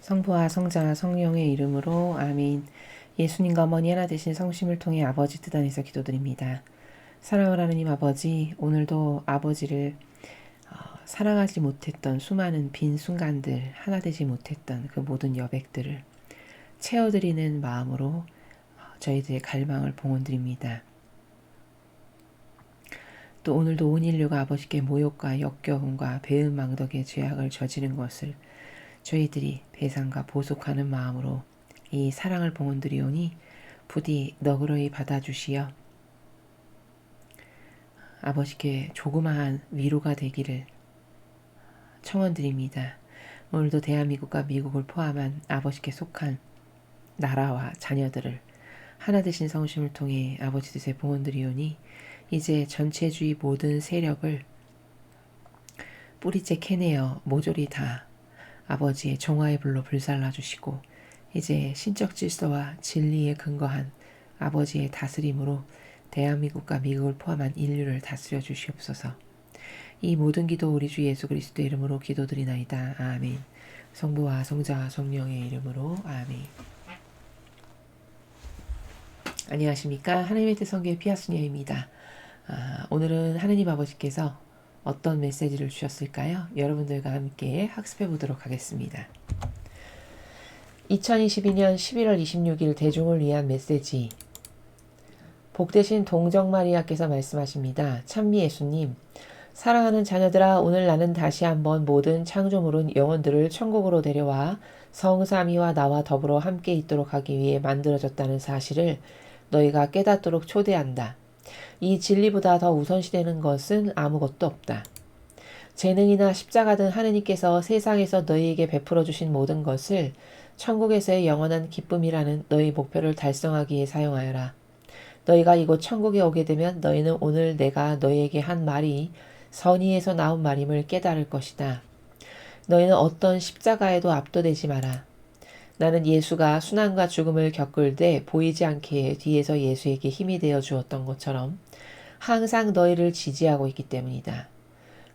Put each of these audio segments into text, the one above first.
성부와 성자와 성령의 이름으로 아멘. 예수님과 어머니 하나 되신 성심을 통해 아버지 뜻 안에서 기도드립니다. 사랑을 하느님 아버지, 오늘도 아버지를 사랑하지 못했던 수많은 빈 순간들, 하나 되지 못했던 그 모든 여백들을 채워드리는 마음으로 저희들의 갈망을 봉헌드립니다. 또 오늘도 온 인류가 아버지께 모욕과 역겨움과 배은망덕의 죄악을 저지른 것을 저희들이 배상과 보속하는 마음으로 이 사랑을 봉헌드리오니 부디 너그러이 받아주시어 아버지께 조그마한 위로가 되기를 청원드립니다. 오늘도 대한민국과 미국을 포함한 아버지께 속한 나라와 자녀들을 하나 되신 성심을 통해 아버지 뜻에 봉헌드리오니 이제 전체주의 모든 세력을 뿌리째 캐내어 모조리 다 아버지의 정화의 불로 불살라 주시고 이제 신적 질서와 진리에 근거한 아버지의 다스림으로 대한민국과 미국을 포함한 인류를 다스려 주시옵소서. 이 모든 기도 우리 주 예수 그리스도의 이름으로 기도드리나이다. 아멘. 성부와 성자와 성령의 이름으로 아멘. 안녕하십니까. 하나님의 뜻 성교의 피아수녀입니다. 오늘은 하느님 아버지께서 어떤 메시지를 주셨을까요? 여러분들과 함께 학습해 보도록 하겠습니다. 2022년 11월 26일 대중을 위한 메시지. 복되신 동정마리아께서 말씀하십니다. 찬미 예수님, 사랑하는 자녀들아, 오늘 나는 다시 한번 모든 창조물은 영혼들을 천국으로 데려와 성삼위와 나와 더불어 함께 있도록 하기 위해 만들어졌다는 사실을 너희가 깨닫도록 초대한다. 이 진리보다 더 우선시되는 것은 아무것도 없다. 재능이나 십자가든 하느님께서 세상에서 너희에게 베풀어 주신 모든 것을 천국에서의 영원한 기쁨이라는 너희 목표를 달성하기 위해 사용하여라. 너희가 이곳 천국에 오게 되면 너희는 오늘 내가 너희에게 한 말이 선의에서 나온 말임을 깨달을 것이다. 너희는 어떤 십자가에도 압도되지 마라. 나는 예수가 순환과 죽음을 겪을 때 보이지 않게 뒤에서 예수에게 힘이 되어 주었던 것처럼 항상 너희를 지지하고 있기 때문이다.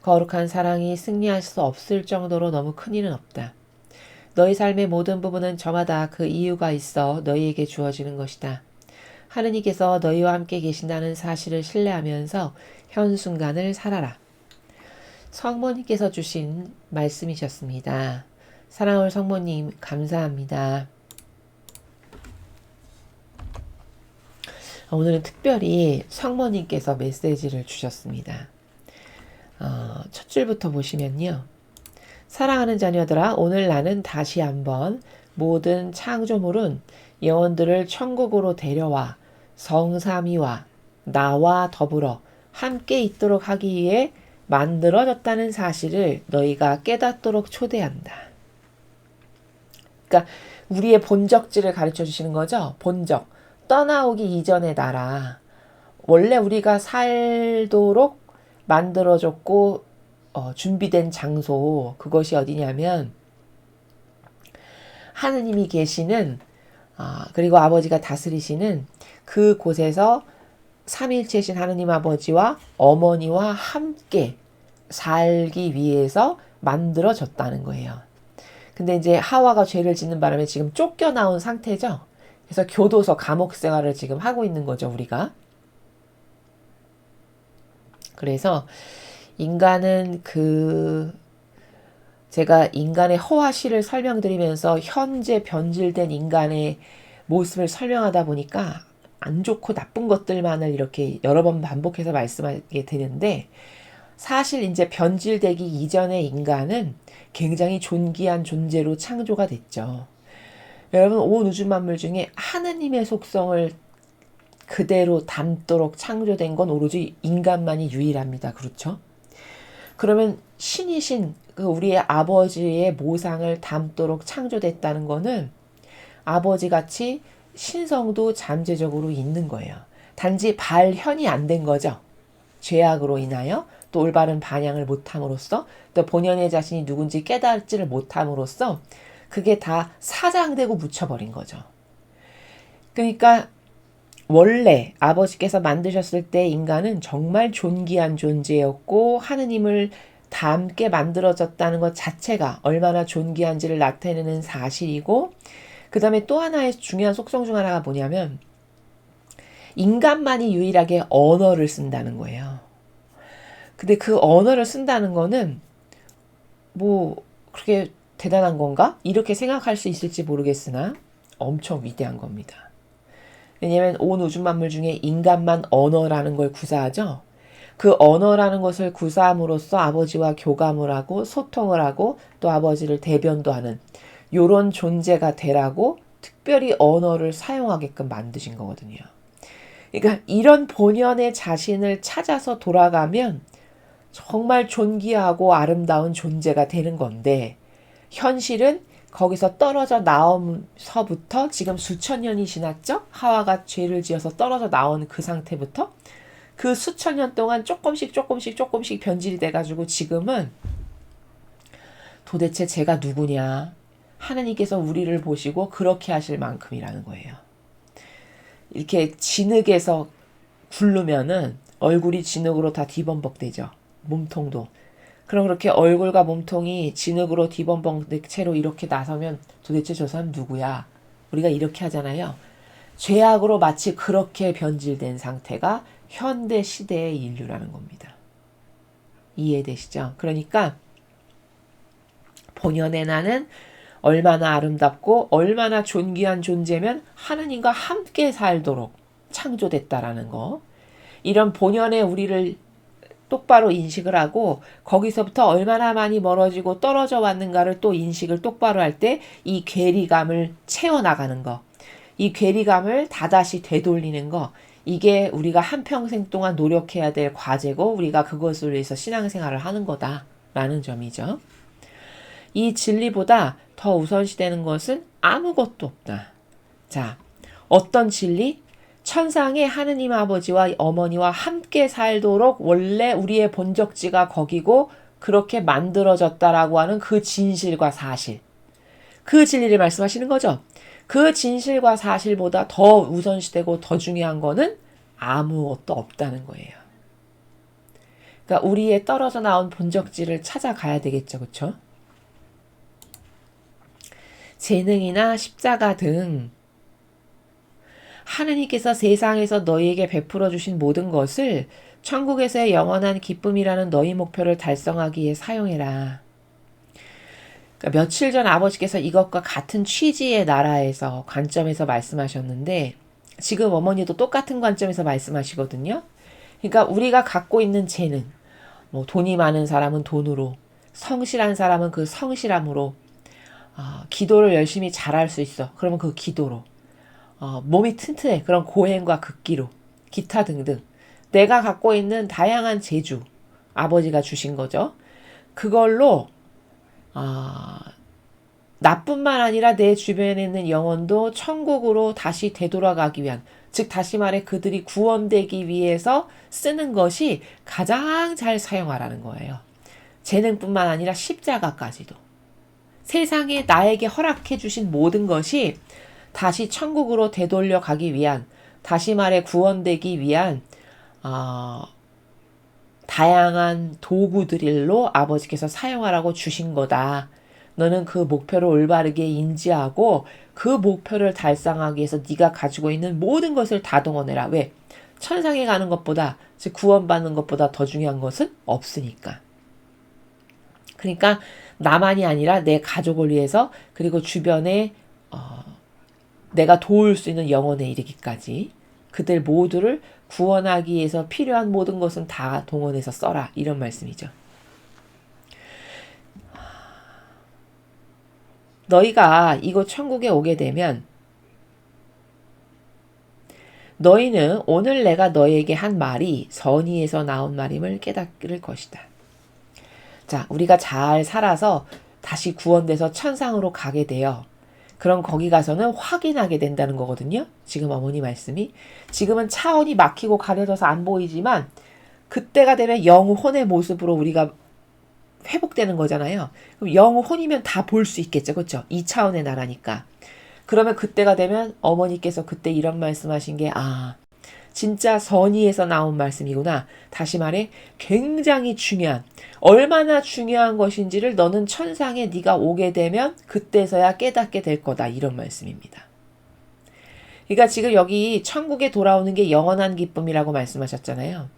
거룩한 사랑이 승리할 수 없을 정도로 너무 큰 일은 없다. 너희 삶의 모든 부분은 저마다 그 이유가 있어 너희에게 주어지는 것이다. 하느님께서 너희와 함께 계신다는 사실을 신뢰하면서 현 순간을 살아라. 성모님께서 주신 말씀이셨습니다. 사랑하는 성모님, 감사합니다. 오늘은 특별히 성모님께서 메시지를 주셨습니다. 첫 줄부터 보시면요. 사랑하는 자녀들아, 오늘 나는 다시 한번 모든 창조물은 영혼들을 천국으로 데려와 성삼위와 나와 더불어 함께 있도록 하기 위해 만들어졌다는 사실을 너희가 깨닫도록 초대한다. 그러니까 우리의 본적지를 가르쳐 주시는 거죠. 본적. 떠나오기 이전의 나라. 원래 우리가 살도록 만들어졌고 준비된 장소. 그것이 어디냐면 하느님이 계시는 그리고 아버지가 다스리시는 그곳에서 삼일체신 하느님 아버지와 어머니와 함께 살기 위해서 만들어졌다는 거예요. 근데 이제 하와가 죄를 짓는 바람에 지금 쫓겨나온 상태죠. 그래서 교도소 감옥 생활을 지금 하고 있는 거죠, 우리가. 그래서 인간은 제가 인간의 허와시를 설명드리면서 현재 변질된 인간의 모습을 설명하다 보니까 안 좋고 나쁜 것들만을 이렇게 여러 번 반복해서 말씀하게 되는데 사실 이제 변질되기 이전의 인간은 굉장히 존귀한 존재로 창조가 됐죠. 여러분, 온 우주 만물 중에 하느님의 속성을 그대로 담도록 창조된 건 오로지 인간만이 유일합니다. 그렇죠? 그러면 신이신 우리의 아버지의 모상을 담도록 창조됐다는 거는 아버지같이 신성도 잠재적으로 있는 거예요. 단지 발현이 안 된 거죠. 죄악으로 인하여 또 올바른 반향을 못함으로써 또 본연의 자신이 누군지 깨닫지를 못함으로써 그게 다 사장되고 묻혀버린 거죠. 그러니까 원래 아버지께서 만드셨을 때 인간은 정말 존귀한 존재였고 하느님을 다 함께 만들어졌다는 것 자체가 얼마나 존귀한지를 나타내는 사실이고, 그 다음에 또 하나의 중요한 속성 중 하나가 뭐냐면 인간만이 유일하게 언어를 쓴다는 거예요. 근데 그 언어를 쓴다는 거는 뭐 그렇게 대단한 건가? 이렇게 생각할 수 있을지 모르겠으나 엄청 위대한 겁니다. 왜냐하면 온 우주 만물 중에 인간만 언어라는 걸 구사하죠. 그 언어라는 것을 구사함으로써 아버지와 교감을 하고 소통을 하고 또 아버지를 대변도 하는 요런 존재가 되라고 특별히 언어를 사용하게끔 만드신 거거든요. 그러니까 이런 본연의 자신을 찾아서 돌아가면 정말 존귀하고 아름다운 존재가 되는 건데, 현실은 거기서 떨어져 나오면서부터 지금 수천 년이 지났죠? 하와가 죄를 지어서 떨어져 나온 그 상태부터 그 수천 년 동안 조금씩 변질이 돼가지고 지금은 도대체 제가 누구냐? 하느님께서 우리를 보시고 그렇게 하실 만큼이라는 거예요. 이렇게 진흙에서 굴르면은 얼굴이 진흙으로 다 뒤범벅되죠. 몸통도. 그럼 그렇게 얼굴과 몸통이 진흙으로 뒤범벅된 채로 이렇게 나서면 도대체 저 사람 누구야? 우리가 이렇게 하잖아요. 죄악으로 마치 그렇게 변질된 상태가 현대 시대의 인류라는 겁니다. 이해되시죠? 그러니까 본연의 나는 얼마나 아름답고 얼마나 존귀한 존재면 하느님과 함께 살도록 창조됐다라는 거. 이런 본연의 우리를 똑바로 인식을 하고 거기서부터 얼마나 많이 멀어지고 떨어져 왔는가를 또 인식을 똑바로 할 때 이 괴리감을 채워나가는 거. 이 괴리감을 다다시 되돌리는 거. 이게 우리가 한평생 동안 노력해야 될 과제고 우리가 그것을 위해서 신앙생활을 하는 거다라는 점이죠. 이 진리보다 더 우선시되는 것은 아무것도 없다. 자, 어떤 진리? 천상의 하느님 아버지와 어머니와 함께 살도록 원래 우리의 본적지가 거기고 그렇게 만들어졌다라고 하는 그 진실과 사실. 그 진리를 말씀하시는 거죠. 그 진실과 사실보다 더 우선시되고 더 중요한 거는 아무것도 없다는 거예요. 그러니까 우리의 떨어져 나온 본적지를 찾아가야 되겠죠. 그렇죠? 재능이나 십자가 등 하느님께서 세상에서 너희에게 베풀어 주신 모든 것을 천국에서의 영원한 기쁨이라는 너희 목표를 달성하기 위해 사용해라. 그러니까 며칠 전 아버지께서 이것과 같은 취지의 나라에서 관점에서 말씀하셨는데 지금 어머니도 똑같은 관점에서 말씀하시거든요. 그러니까 우리가 갖고 있는 재능, 뭐 돈이 많은 사람은 돈으로, 성실한 사람은 그 성실함으로, 기도를 열심히 잘할 수 있어. 그러면 그 기도로. 몸이 튼튼해. 그런 고행과 극기로. 기타 등등. 내가 갖고 있는 다양한 재주. 아버지가 주신 거죠. 그걸로 나뿐만 아니라 내 주변에 있는 영혼도 천국으로 다시 되돌아가기 위한, 즉 다시 말해 그들이 구원되기 위해서 쓰는 것이 가장 잘 사용하라는 거예요. 재능뿐만 아니라 십자가까지도. 세상에 나에게 허락해 주신 모든 것이 다시 천국으로 되돌려 가기 위한, 다시 말해 구원되기 위한 다양한 도구들로 아버지께서 사용하라고 주신 거다. 너는 그 목표를 올바르게 인지하고 그 목표를 달성하기 위해서 네가 가지고 있는 모든 것을 다 동원해라. 왜? 천상에 가는 것보다, 즉 구원받는 것보다 더 중요한 것은 없으니까. 그러니까 나만이 아니라 내 가족을 위해서, 그리고 주변에 내가 도울 수 있는 영혼에 이르기까지 그들 모두를 구원하기 위해서 필요한 모든 것은 다 동원해서 써라. 이런 말씀이죠. 너희가 이곳 천국에 오게 되면 너희는 오늘 내가 너희에게 한 말이 선의에서 나온 말임을 깨닫을 것이다. 자, 우리가 잘 살아서 다시 구원돼서 천상으로 가게 돼요. 그럼 거기 가서는 확인하게 된다는 거거든요. 지금 어머니 말씀이. 지금은 차원이 막히고 가려져서 안 보이지만 그때가 되면 영혼의 모습으로 우리가 회복되는 거잖아요. 그럼 영혼이면 다 볼 수 있겠죠. 그렇죠? 2차원의 나라니까. 그러면 그때가 되면 어머니께서 그때 이런 말씀하신 게 진짜 선의에서 나온 말씀이구나. 다시 말해 굉장히 중요한, 얼마나 중요한 것인지를 너는 천상에 네가 오게 되면 그때서야 깨닫게 될 거다. 이런 말씀입니다. 그러니까 지금 여기 천국에 돌아오는 게 영원한 기쁨이라고 말씀하셨잖아요.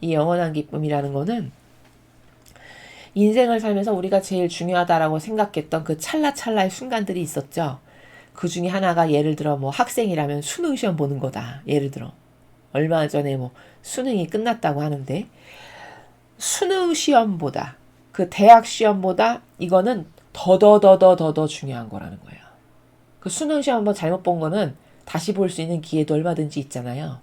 이 영원한 기쁨이라는 거는 인생을 살면서 우리가 제일 중요하다라고 생각했던 그 찰나찰나의 순간들이 있었죠. 그 중에 하나가 예를 들어 뭐 학생이라면 수능 시험 보는 거다. 예를 들어 얼마 전에 뭐 수능이 끝났다고 하는데 수능 시험보다 그 대학 시험보다 이거는 더더 중요한 거라는 거예요. 그 수능 시험 한번 잘못 본 거는 다시 볼 수 있는 기회도 얼마든지 있잖아요.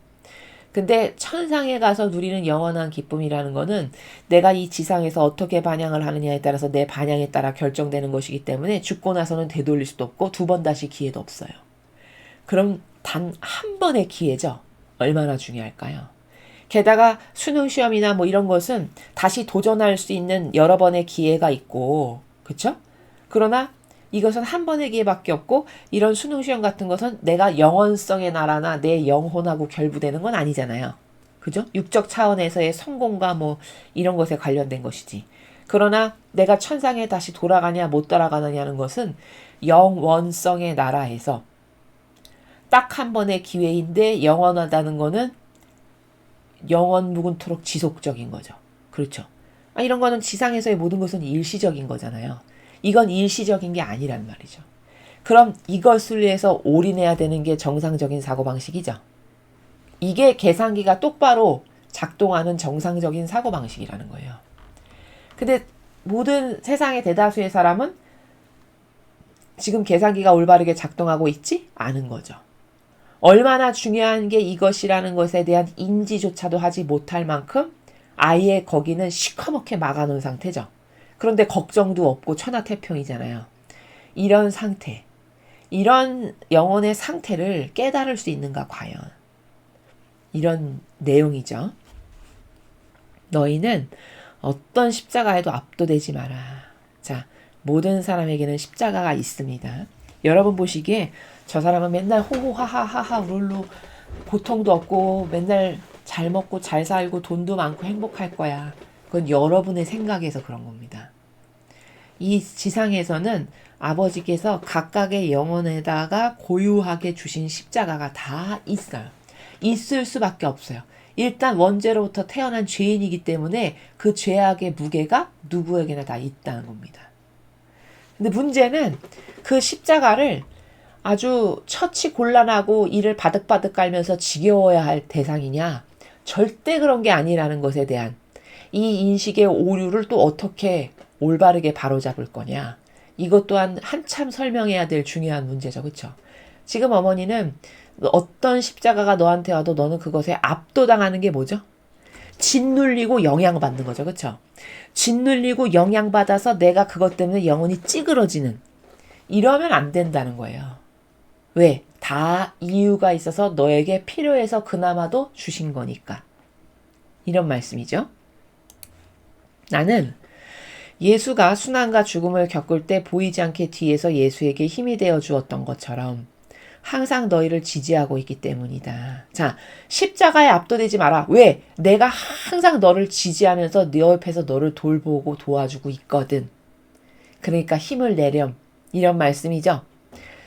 근데 천상에 가서 누리는 영원한 기쁨이라는 거는 내가 이 지상에서 어떻게 반향을 하느냐에 따라서 내 반향에 따라 결정되는 것이기 때문에 죽고 나서는 되돌릴 수도 없고 두 번 다시 기회도 없어요. 그럼 단 한 번의 기회죠. 얼마나 중요할까요? 게다가 수능 시험이나 뭐 이런 것은 다시 도전할 수 있는 여러 번의 기회가 있고, 그쵸? 그러나 이것은 한 번의 기회밖에 없고 이런 수능 시험 같은 것은 내가 영원성의 나라나 내 영혼하고 결부되는 건 아니잖아요. 그죠? 육적 차원에서의 성공과 뭐 이런 것에 관련된 것이지. 그러나 내가 천상에 다시 돌아가냐 못 돌아가느냐는 것은 영원성의 나라에서 딱 한 번의 기회인데 영원하다는 거는 영원 묵은토록 지속적인 거죠. 그렇죠? 이런 거는 지상에서의 모든 것은 일시적인 거잖아요. 이건 일시적인 게 아니란 말이죠. 그럼 이것을 위해서 올인해야 되는 게 정상적인 사고방식이죠. 이게 계산기가 똑바로 작동하는 정상적인 사고방식이라는 거예요. 근데 모든 세상의 대다수의 사람은 지금 계산기가 올바르게 작동하고 있지 않은 거죠. 얼마나 중요한 게 이것이라는 것에 대한 인지조차도 하지 못할 만큼 아예 거기는 시커멓게 막아놓은 상태죠. 그런데 걱정도 없고 천하태평이잖아요. 이런 상태, 이런 영혼의 상태를 깨달을 수 있는가 과연. 이런 내용이죠. 너희는 어떤 십자가에도 압도되지 마라. 자, 모든 사람에게는 십자가가 있습니다. 여러분 보시기에 저 사람은 맨날 호호하하하하 울룰루 고통도 없고 맨날 잘 먹고 잘 살고 돈도 많고 행복할 거야. 그건 여러분의 생각에서 그런 겁니다. 이 지상에서는 아버지께서 각각의 영혼에다가 고유하게 주신 십자가가 다 있어요. 있을 수밖에 없어요. 일단 원죄로부터 태어난 죄인이기 때문에 그 죄악의 무게가 누구에게나 다 있다는 겁니다. 근데 문제는 그 십자가를 아주 처치 곤란하고 이를 바득바득 깔면서 지겨워야 할 대상이냐? 절대 그런 게 아니라는 것에 대한 이 인식의 오류를 또 어떻게 올바르게 바로잡을 거냐? 이것 또한 한참 설명해야 될 중요한 문제죠. 그렇죠? 지금 어머니는 어떤 십자가가 너한테 와도 너는 그것에 압도당하는 게 뭐죠? 짓눌리고 영향받는 거죠. 그렇죠? 짓눌리고 영향받아서 내가 그것 때문에 영혼이 찌그러지는, 이러면 안 된다는 거예요. 왜? 다 이유가 있어서 너에게 필요해서 그나마도 주신 거니까. 이런 말씀이죠. 나는 예수가 순환과 죽음을 겪을 때 보이지 않게 뒤에서 예수에게 힘이 되어 주었던 것처럼 항상 너희를 지지하고 있기 때문이다. 자, 십자가에 압도되지 마라. 왜? 내가 항상 너를 지지하면서 네 옆에서 너를 돌보고 도와주고 있거든. 그러니까 힘을 내렴. 이런 말씀이죠.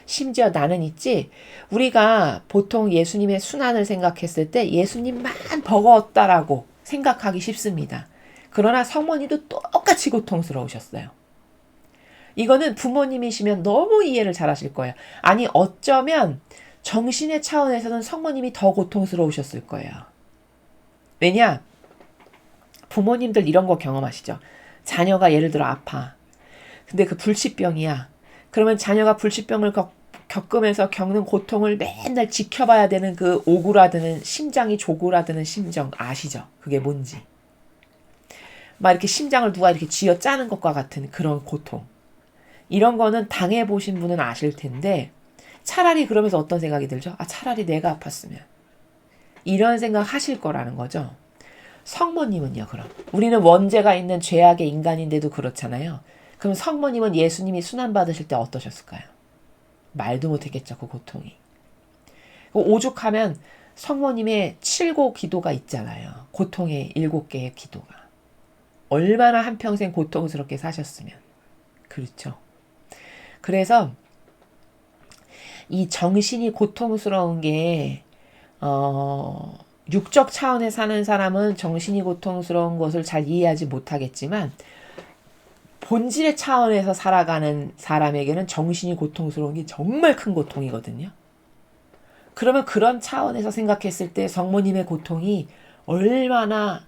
심지어 나는 있지, 우리가 보통 예수님의 순환을 생각했을 때 예수님만 버거웠다라고 생각하기 쉽습니다. 그러나 성모님도 똑같이 고통스러우셨어요. 이거는 부모님이시면 너무 이해를 잘 하실 거예요. 아니 어쩌면 정신의 차원에서는 성모님이 더 고통스러우셨을 거예요. 왜냐? 부모님들 이런 거 경험하시죠? 자녀가 예를 들어 아파. 근데 그 불치병이야. 그러면 자녀가 불치병을 겪으면서 겪는 고통을 맨날 지켜봐야 되는 그 오그라드는, 심장이 조그라드는 심정 아시죠? 그게 뭔지. 막 이렇게 심장을 누가 이렇게 쥐어 짜는 것과 같은 그런 고통. 이런 거는 당해보신 분은 아실 텐데 차라리 그러면서 어떤 생각이 들죠? 차라리 내가 아팠으면. 이런 생각 하실 거라는 거죠. 성모님은요, 그럼. 우리는 원죄가 있는 죄악의 인간인데도 그렇잖아요. 그럼 성모님은 예수님이 순환받으실 때 어떠셨을까요? 말도 못했겠죠, 그 고통이. 오죽하면 성모님의 7고 기도가 있잖아요. 고통의 7개의 기도가. 얼마나 한평생 고통스럽게 사셨으면. 그렇죠. 그래서 이 정신이 고통스러운 게 육적 차원에 사는 사람은 정신이 고통스러운 것을 잘 이해하지 못하겠지만 본질의 차원에서 살아가는 사람에게는 정신이 고통스러운 게 정말 큰 고통이거든요. 그러면 그런 차원에서 생각했을 때 성모님의 고통이 얼마나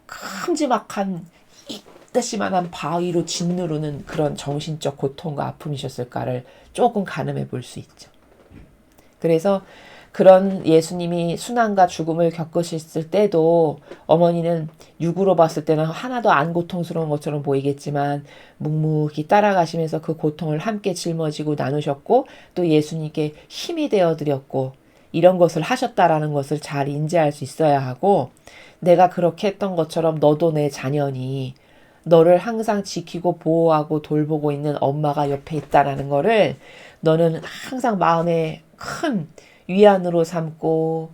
큼지막한 이따시만한 바위로 짓누르는 그런 정신적 고통과 아픔이셨을까를 조금 가늠해 볼 수 있죠. 그래서 그런 예수님이 순환과 죽음을 겪으셨을 때도 어머니는 육으로 봤을 때는 하나도 안 고통스러운 것처럼 보이겠지만 묵묵히 따라가시면서 그 고통을 함께 짊어지고 나누셨고 또 예수님께 힘이 되어드렸고 이런 것을 하셨다라는 것을 잘 인지할 수 있어야 하고 내가 그렇게 했던 것처럼 너도 내 자녀니 너를 항상 지키고 보호하고 돌보고 있는 엄마가 옆에 있다라는 거를 너는 항상 마음에 큰 위안으로 삼고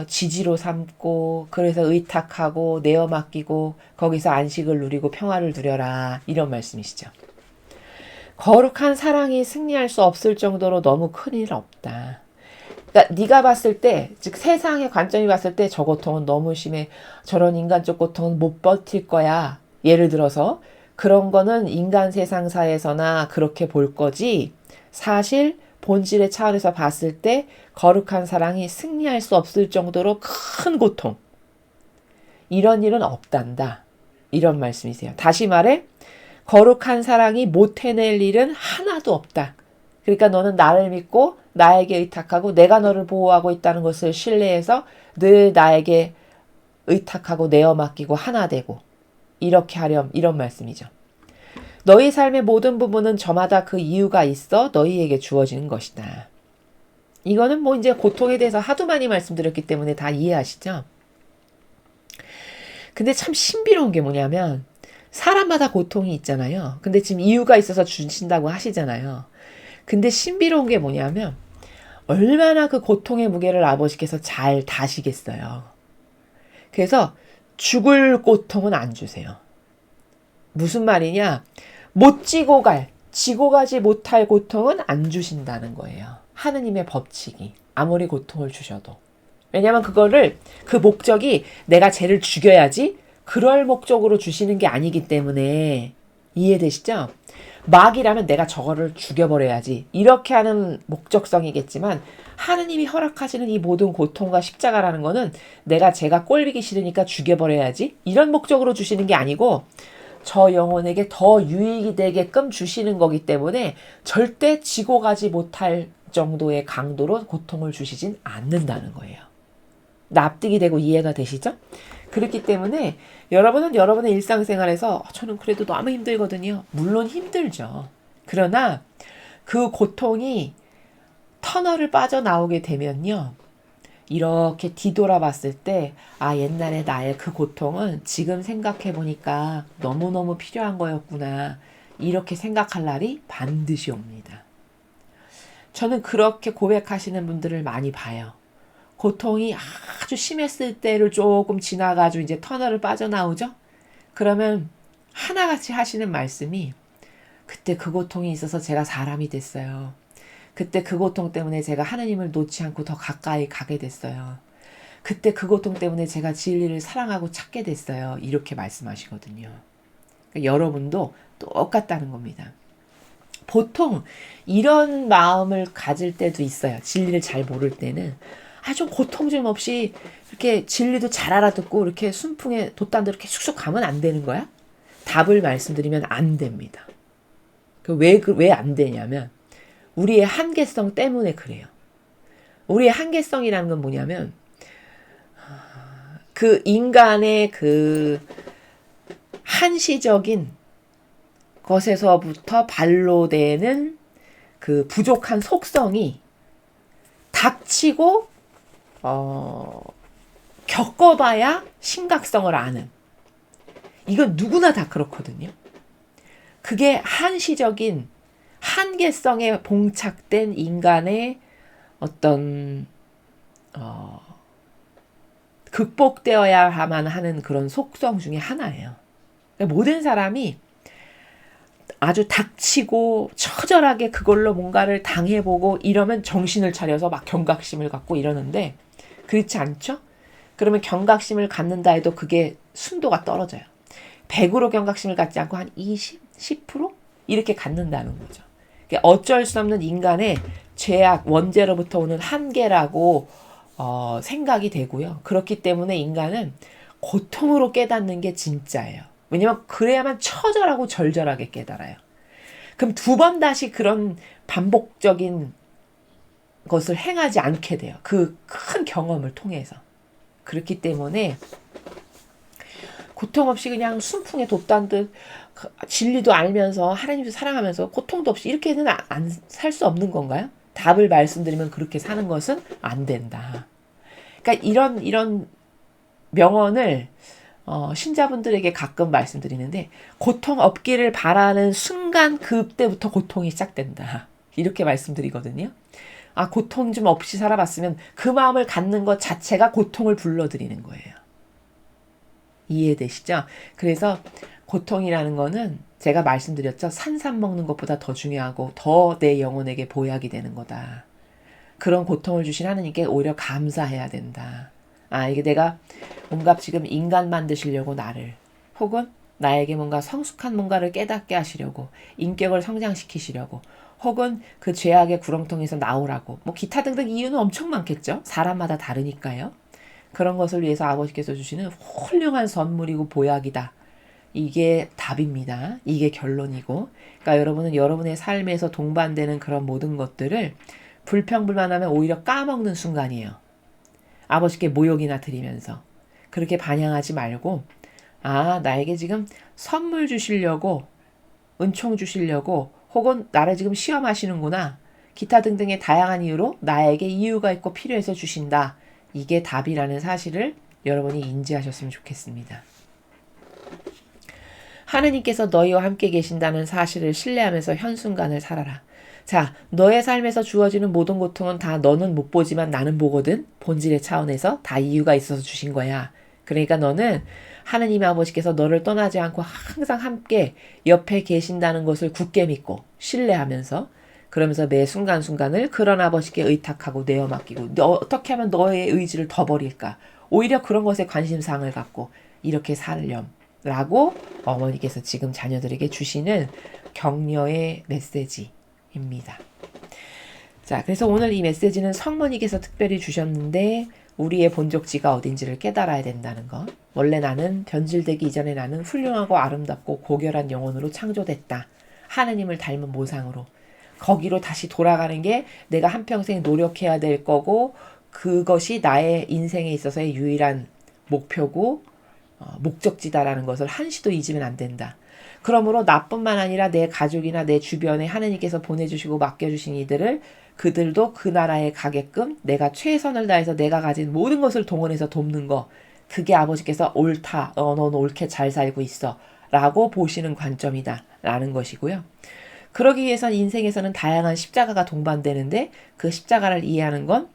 지지로 삼고 그래서 의탁하고 내어 맡기고 거기서 안식을 누리고 평화를 누려라 이런 말씀이시죠. 거룩한 사랑이 승리할 수 없을 정도로 너무 큰일 없다. 그러니까 네가 봤을 때, 즉 세상의 관점이 봤을 때 저 고통은 너무 심해. 저런 인간적 고통은 못 버틸 거야. 예를 들어서 그런 거는 인간 세상사에서나 그렇게 볼 거지 사실 본질의 차원에서 봤을 때 거룩한 사랑이 승리할 수 없을 정도로 큰 고통 이런 일은 없단다. 이런 말씀이세요. 다시 말해 거룩한 사랑이 못 해낼 일은 하나도 없다. 그러니까 너는 나를 믿고 나에게 의탁하고 내가 너를 보호하고 있다는 것을 신뢰해서 늘 나에게 의탁하고 내어 맡기고 하나 되고 이렇게 하렴 이런 말씀이죠. 너희 삶의 모든 부분은 저마다 그 이유가 있어 너희에게 주어지는 것이다. 이거는 뭐 이제 고통에 대해서 하도 많이 말씀드렸기 때문에 다 이해하시죠? 근데 참 신비로운 게 뭐냐면 사람마다 고통이 있잖아요. 근데 지금 이유가 있어서 주신다고 하시잖아요. 근데 신비로운 게 뭐냐면 얼마나 그 고통의 무게를 아버지께서 잘 다시겠어요. 그래서 죽을 고통은 안 주세요. 무슨 말이냐? 못 지고 가지 못할 고통은 안 주신다는 거예요. 하느님의 법칙이. 아무리 고통을 주셔도. 왜냐하면 그 목적이 내가 쟤를 죽여야지 그럴 목적으로 주시는 게 아니기 때문에 이해되시죠? 마귀라면 내가 저거를 죽여버려야지 이렇게 하는 목적성이겠지만 하느님이 허락하시는 이 모든 고통과 십자가라는 거는 내가 쟤가 꼴보기 싫으니까 죽여버려야지 이런 목적으로 주시는 게 아니고 저 영혼에게 더 유익이 되게끔 주시는 거기 때문에 절대 지고 가지 못할 정도의 강도로 고통을 주시진 않는다는 거예요. 납득이 되고 이해가 되시죠? 그렇기 때문에 여러분은 여러분의 일상생활에서 저는 그래도 너무 힘들거든요. 물론 힘들죠. 그러나 그 고통이 터널을 빠져나오게 되면요. 이렇게 뒤돌아봤을 때 옛날에 나의 그 고통은 지금 생각해보니까 너무너무 필요한 거였구나. 이렇게 생각할 날이 반드시 옵니다. 저는 그렇게 고백하시는 분들을 많이 봐요. 고통이 아주 심했을 때를 조금 지나가지고 이제 터널을 빠져나오죠? 그러면 하나같이 하시는 말씀이 그때 그 고통이 있어서 제가 사람이 됐어요. 그때 그 고통 때문에 제가 하느님을 놓지 않고 더 가까이 가게 됐어요. 그때 그 고통 때문에 제가 진리를 사랑하고 찾게 됐어요. 이렇게 말씀하시거든요. 그러니까 여러분도 똑같다는 겁니다. 보통 이런 마음을 가질 때도 있어요. 진리를 잘 모를 때는 좀 고통 좀 없이 이렇게 진리도 잘 알아듣고 이렇게 순풍에 돛단도 이렇게 쑥쑥 가면 안 되는 거야? 답을 말씀드리면 안 됩니다. 왜 안 되냐면 우리의 한계성 때문에 그래요. 우리의 한계성이라는 건 뭐냐면 그 인간의 그 한시적인 것에서부터 발로되는 그 부족한 속성이 닥치고 겪어봐야 심각성을 아는. 이건 누구나 다 그렇거든요. 그게 한시적인 한계성에 봉착된 인간의 어떤 극복되어야만 하는 그런 속성 중에 하나예요. 그러니까 모든 사람이 아주 닥치고 처절하게 그걸로 뭔가를 당해보고 이러면 정신을 차려서 막 경각심을 갖고 이러는데 그렇지 않죠? 그러면 경각심을 갖는다 해도 그게 순도가 떨어져요. 100으로 경각심을 갖지 않고 한 20, 10% 이렇게 갖는다는 거죠. 어쩔 수 없는 인간의 죄악, 원죄로부터 오는 한계라고 생각이 되고요. 그렇기 때문에 인간은 고통으로 깨닫는 게 진짜예요. 왜냐면 그래야만 처절하고 절절하게 깨달아요. 그럼 두 번 다시 그런 반복적인 것을 행하지 않게 돼요. 그 큰 경험을 통해서. 그렇기 때문에 고통 없이 그냥 순풍에 돛단 듯 진리도 알면서 하나님도 사랑하면서 고통도 없이 이렇게는 안 살 수 없는 건가요? 답을 말씀드리면 그렇게 사는 것은 안 된다. 그러니까 이런 명언을 신자분들에게 가끔 말씀드리는데 고통 없기를 바라는 순간 그때부터 고통이 시작된다. 이렇게 말씀드리거든요. 고통 좀 없이 살아봤으면 그 마음을 갖는 것 자체가 고통을 불러들이는 거예요. 이해되시죠? 그래서 고통이라는 거는 제가 말씀드렸죠. 산삼 먹는 것보다 더 중요하고 더 내 영혼에게 보약이 되는 거다. 그런 고통을 주신 하나님께 오히려 감사해야 된다. 이게 내가 뭔가 지금 인간 만드시려고 나를 혹은 나에게 뭔가 성숙한 뭔가를 깨닫게 하시려고 인격을 성장시키시려고 혹은 그 죄악의 구렁텅이에서 나오라고 기타 등등 이유는 엄청 많겠죠. 사람마다 다르니까요. 그런 것을 위해서 아버지께서 주시는 훌륭한 선물이고 보약이다. 이게 답입니다. 이게 결론이고 그러니까 여러분은 여러분의 삶에서 동반되는 그런 모든 것들을 불평불만하면 오히려 까먹는 순간이에요. 아버지께 모욕이나 드리면서 그렇게 반향하지 말고 나에게 지금 선물 주시려고 은총 주시려고 혹은 나를 지금 시험하시는구나. 기타 등등의 다양한 이유로 나에게 이유가 있고 필요해서 주신다. 이게 답이라는 사실을 여러분이 인지하셨으면 좋겠습니다. 하느님께서 너희와 함께 계신다는 사실을 신뢰하면서 현순간을 살아라. 자, 너의 삶에서 주어지는 모든 고통은 다 너는 못 보지만 나는 보거든. 본질의 차원에서 다 이유가 있어서 주신 거야. 그러니까 너는 하느님 아버지께서 너를 떠나지 않고 항상 함께 옆에 계신다는 것을 굳게 믿고 신뢰하면서 그러면서 매 순간순간을 그런 아버지께 의탁하고 내어 맡기고 어떻게 하면 너의 의지를 더 버릴까. 오히려 그런 것에 관심사항을 갖고 이렇게 살렴라고 어머니께서 지금 자녀들에게 주시는 격려의 메시지입니다. 자, 그래서 오늘 이 메시지는 성모님께서 특별히 주셨는데 우리의 본적지가 어딘지를 깨달아야 된다는 것. 원래 나는 변질되기 이전에 나는 훌륭하고 아름답고 고결한 영혼으로 창조됐다. 하느님을 닮은 모상으로. 거기로 다시 돌아가는 게 내가 한평생 노력해야 될 거고 그것이 나의 인생에 있어서의 유일한 목표고 목적지다라는 것을 한시도 잊으면 안 된다. 그러므로 나뿐만 아니라 내 가족이나 내 주변에 하느님께서 보내주시고 맡겨주신 이들을 그들도 그 나라에 가게끔 내가 최선을 다해서 내가 가진 모든 것을 동원해서 돕는 거. 그게 아버지께서 옳다. 너는 옳게 잘 살고 있어. 라고 보시는 관점이다. 라는 것이고요. 그러기 위해선 인생에서는 다양한 십자가가 동반되는데 그 십자가를 이해하는 건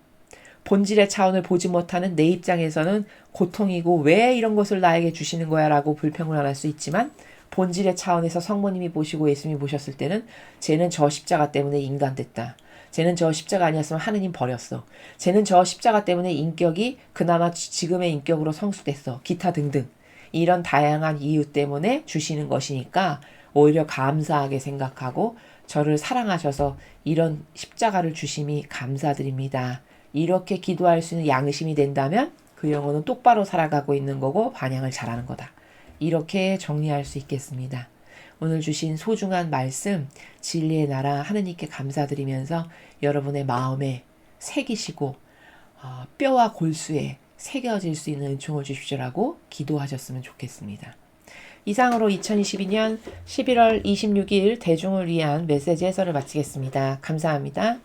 본질의 차원을 보지 못하는 내 입장에서는 고통이고 왜 이런 것을 나에게 주시는 거야 라고 불평을 할 수 있지만 본질의 차원에서 성모님이 보시고 예수님이 보셨을 때는 쟤는 저 십자가 때문에 인간 됐다. 쟤는 저 십자가 아니었으면 하느님 버렸어. 쟤는 저 십자가 때문에 인격이 그나마 지금의 인격으로 성숙됐어. 기타 등등. 이런 다양한 이유 때문에 주시는 것이니까 오히려 감사하게 생각하고 저를 사랑하셔서 이런 십자가를 주심이 감사드립니다. 이렇게 기도할 수 있는 양심이 된다면 그 영혼은 똑바로 살아가고 있는 거고 반향을 잘하는 거다. 이렇게 정리할 수 있겠습니다. 오늘 주신 소중한 말씀 진리의 나라 하느님께 감사드리면서 여러분의 마음에 새기시고 뼈와 골수에 새겨질 수 있는 은총을 주십시오라고 기도하셨으면 좋겠습니다. 이상으로 2022년 11월 26일 대중을 위한 메시지 해설을 마치겠습니다. 감사합니다.